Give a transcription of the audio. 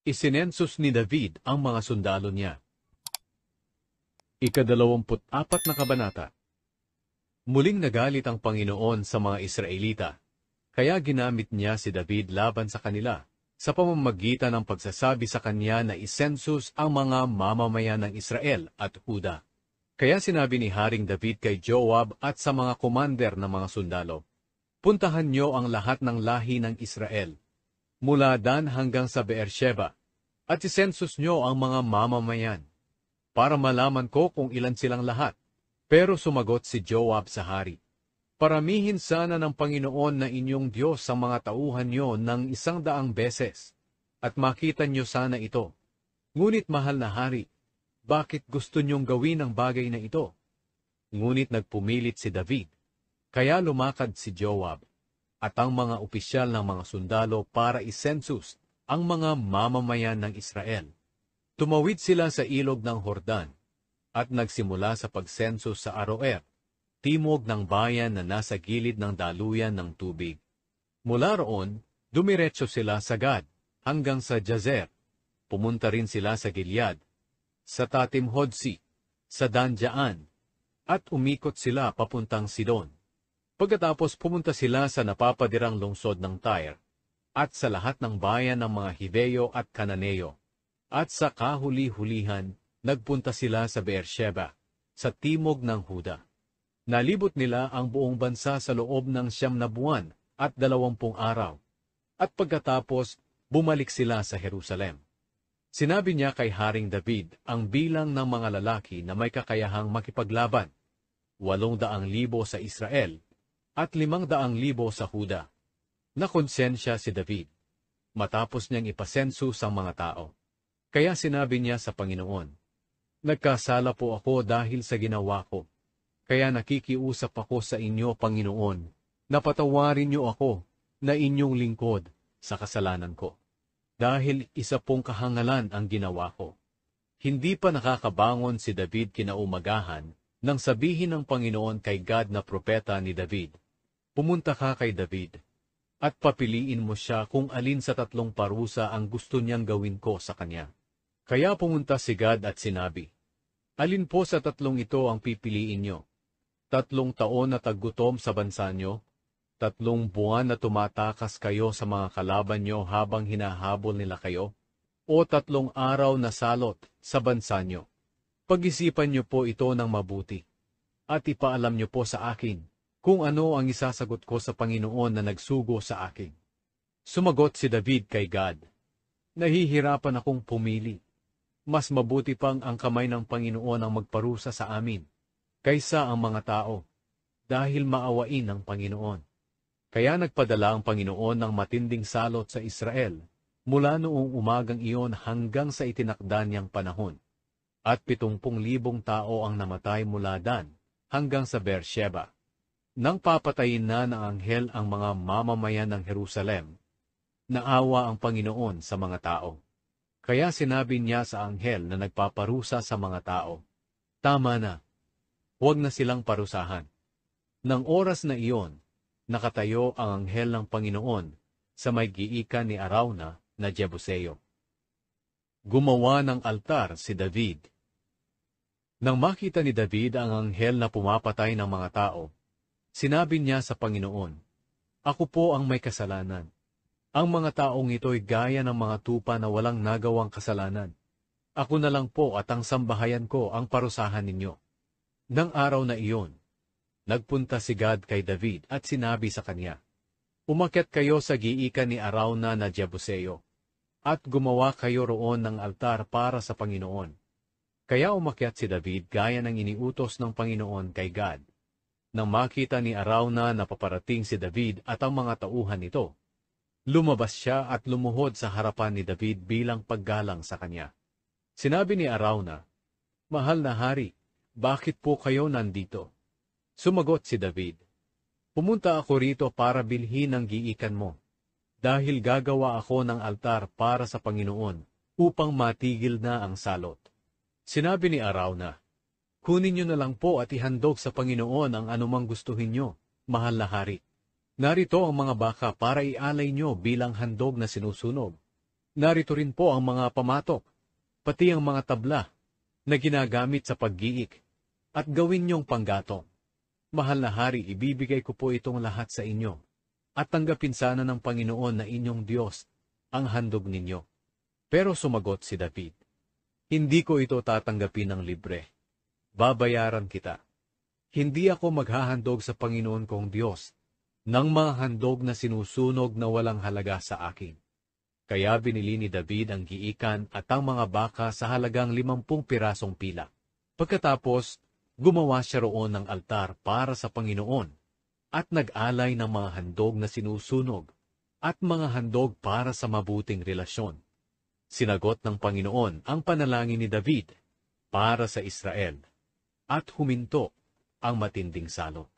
Isinensus ni David ang mga sundalo niya. Ika-24 na kabanata. Muling nagalit ang Panginoon sa mga Israelita, kaya ginamit niya si David laban sa kanila, sa pamamagitan ng pagsasabi sa kanya na isensus ang mga mamamayan ng Israel at Huda. Kaya sinabi ni Haring David kay Joab at sa mga komander ng mga sundalo, "Puntahan niyo ang lahat ng lahi ng Israel, mula Dan hanggang sa Beersheba, at isensus niyo ang mga mamamayan, para malaman ko kung ilan silang lahat." Pero sumagot si Joab sa hari, "Paramihin sana ng Panginoon na inyong Diyos sa mga tauhan niyo ng 100 beses, at makita niyo sana ito. Ngunit mahal na hari, bakit gusto niyong gawin ang bagay na ito?" Ngunit nagpumilit si David, kaya lumakad si Joab at ang mga opisyal ng mga sundalo para isensus ang mga mamamayan ng Israel. Tumawid sila sa ilog ng Hordan at nagsimula sa pagsensus sa Aroer, timog ng bayan na nasa gilid ng daluyan ng tubig. Mula roon, dumiretso sila sa Gad hanggang sa Jazer. Pumunta rin sila sa Gilead, sa Tatim-Hodsi, sa Danjaan, at umikot sila papuntang Sidon. Pagkatapos pumunta sila sa napapadirang lungsod ng Tyre, at sa lahat ng bayan ng mga Hiveo at Kananeo. At sa kahuli-hulihan, nagpunta sila sa Beersheba, sa timog ng Huda. Nalibot nila ang buong bansa sa loob ng 9 na buwan at 20 araw. At pagkatapos, bumalik sila sa Jerusalem. Sinabi niya kay Haring David ang bilang ng mga lalaki na may kakayahang makipaglaban, 800,000 sa Israel, at 500,000 sa Huda. Nakonsensya si David, matapos niyang ipasensus ang mga tao. Kaya sinabi niya sa Panginoon, "Nagkasala po ako dahil sa ginawa ko. Kaya nakikiusap ako sa inyo, Panginoon, na patawarin niyo ako na inyong lingkod sa kasalanan ko. Dahil isa pong kahangalan ang ginawa ko." Hindi pa nakakabangon si David kinaumagahan nang sabihin ng Panginoon kay Gad na propeta ni David, "Pumunta ka kay David, at papiliin mo siya kung alin sa 3 parusa ang gusto niyang gawin ko sa kanya." Kaya pumunta si Gad at sinabi, "Alin po sa 3 ito ang pipiliin niyo? 3 taon na taggutom sa bansa niyo? 3 buwan na tumatakas kayo sa mga kalaban niyo habang hinahabol nila kayo? O 3 araw na salot sa bansa niyo? Pag-isipan niyo po ito ng mabuti, at ipaalam niyo po sa akin kung ano ang isasagot ko sa Panginoon na nagsugo sa akin." Sumagot si David kay Gad, "Nahihirapan akong pumili. Mas mabuti pang ang kamay ng Panginoon ang magparusa sa amin, kaysa ang mga tao, dahil maawain ng Panginoon." Kaya nagpadala ang Panginoon ng matinding salot sa Israel, mula noong umagang iyon hanggang sa itinakda niyang panahon. At 70,000 tao ang namatay mula Dan hanggang sa Beersheba. Nang papatayin na ng anghel ang mga mamamayan ng Jerusalem, naawa ang Panginoon sa mga tao. Kaya sinabi niya sa anghel na nagpaparusa sa mga tao, "Tama na, huwag na silang parusahan." Nang oras na iyon, nakatayo ang anghel ng Panginoon sa may giikan ni Arauna na Jebuseo. Gumawa ng altar si David. Nang makita ni David ang anghel na pumapatay ng mga tao, sinabi niya sa Panginoon, "Ako po ang may kasalanan. Ang mga taong ito'y gaya ng mga tupa na walang nagawang kasalanan. Ako na lang po at ang sambahayan ko ang parusahan ninyo." Nang araw na iyon, nagpunta si Gad kay David at sinabi sa kanya, "Umakyat kayo sa giikan ni Arauna na Jebuseo, at gumawa kayo roon ng altar para sa Panginoon." Kaya umakyat si David gaya ng iniutos ng Panginoon kay Gad. Nang makita ni Arauna na paparating si David at ang mga tauhan nito, lumabas siya at lumuhod sa harapan ni David bilang paggalang sa kanya. Sinabi ni Arauna, "Mahal na hari, bakit po kayo nandito?" Sumagot si David, "Pumunta ako rito para bilhin ang giikan mo, dahil gagawa ako ng altar para sa Panginoon upang matigil na ang salot." Sinabi ni Arauna, "Kunin niyo na lang po at ihandog sa Panginoon ang anumang gustuhin niyo, mahal na hari. Narito ang mga baka para ialay niyo bilang handog na sinusunog. Narito rin po ang mga pamatok, pati ang mga tabla na ginagamit sa paggiik, at gawin niyong panggatong. Mahal na hari, ibibigay ko po itong lahat sa inyo, at tanggapin sana ng Panginoon na inyong Diyos ang handog ninyo. Pero sumagot si David, hindi ko ito tatanggapin ng libre. Babayaran kita. Hindi ako maghahandog sa Panginoon kong Diyos ng mga handog na sinusunog na walang halaga sa akin. Kaya binili ni David ang giikan at ang mga baka sa halagang 50 pirasong pilak. Pagkatapos, gumawa siya roon ng altar para sa Panginoon at nag-alay ng mga handog na sinusunog at mga handog para sa mabuting relasyon. Sinagot ng Panginoon ang panalangin ni David para sa Israel at huminto ang matinding salot.